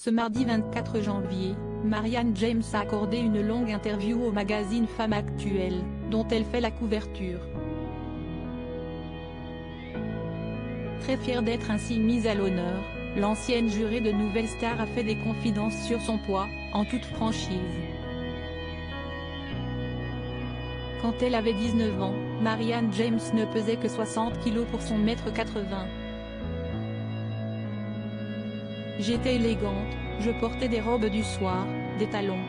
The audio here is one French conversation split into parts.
Ce mardi 24 janvier, Marianne James a accordé une longue interview au magazine Femme Actuelle, dont elle fait la couverture. Très fière d'être ainsi mise à l'honneur, l'ancienne jurée de Nouvelle Star a fait des confidences sur son poids, en toute franchise. Quand elle avait 19 ans, Marianne James ne pesait que 60 kg pour son mètre 80. J'étais élégante, je portais des robes du soir, des talons.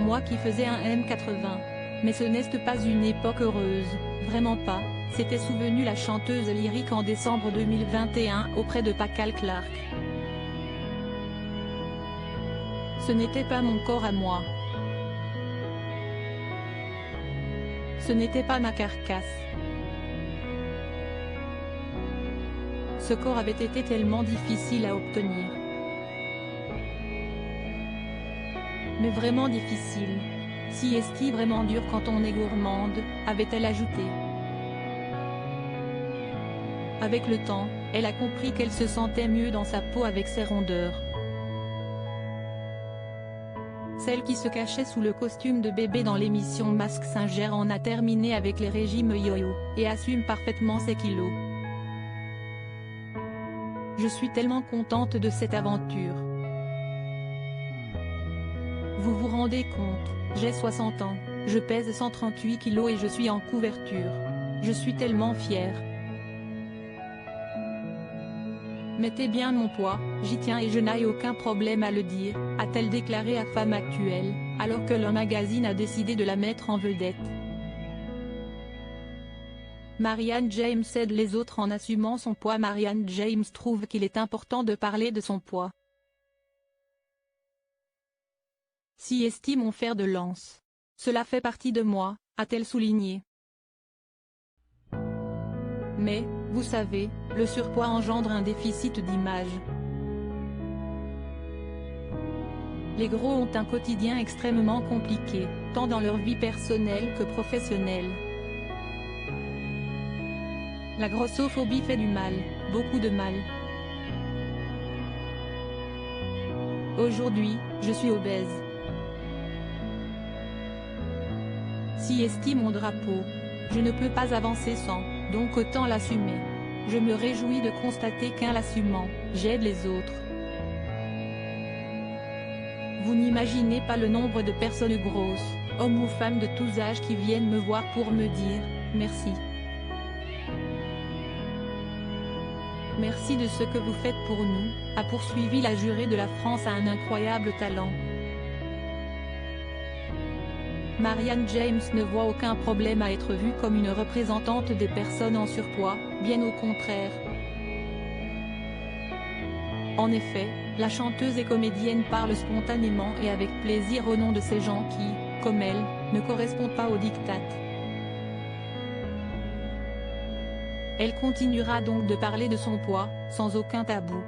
Moi qui faisais un m80. Mais ce n'est pas une époque heureuse, vraiment pas, s'était souvenue la chanteuse lyrique en décembre 2021 auprès de Pascal Clark. Ce n'était pas mon corps à moi. Ce n'était pas ma carcasse. Ce corps avait été tellement difficile à obtenir. Mais vraiment difficile. Si est-il vraiment dur quand on est gourmande, avait-elle ajouté. Avec le temps, elle a compris qu'elle se sentait mieux dans sa peau avec ses rondeurs. Celle qui se cachait sous le costume de bébé dans l'émission Mask Singer en a terminé avec les régimes yo-yo, et assume parfaitement ses kilos. Je suis tellement contente de cette aventure. Vous vous rendez compte, j'ai 60 ans, je pèse 138 kg et je suis en couverture. Je suis tellement fière. Mettez bien mon poids, j'y tiens et je n'ai aucun problème à le dire, a-t-elle déclaré à Femme Actuelle, alors que le magazine a décidé de la mettre en vedette. Marianne James aide les autres en assumant son poids. Marianne James trouve qu'il est important de parler de son poids. Si estime mon fer de lance. Cela fait partie de moi, a-t-elle souligné. Mais, vous savez, le surpoids engendre un déficit d'image. Les gros ont un quotidien extrêmement compliqué, tant dans leur vie personnelle que professionnelle. La grossophobie fait du mal, beaucoup de mal. Aujourd'hui, je suis obèse. Si estime mon drapeau. Je ne peux pas avancer sans, donc autant l'assumer. Je me réjouis de constater qu'en l'assumant, j'aide les autres. Vous n'imaginez pas le nombre de personnes grosses, hommes ou femmes de tous âges qui viennent me voir pour me dire « merci ». Merci de ce que vous faites pour nous, a poursuivi la jurée de la France à un incroyable talent. Marianne James ne voit aucun problème à être vue comme une représentante des personnes en surpoids, bien au contraire. En effet, la chanteuse et comédienne parle spontanément et avec plaisir au nom de ces gens qui, comme elle, ne correspondent pas aux diktats. Elle continuera donc de parler de son poids, sans aucun tabou.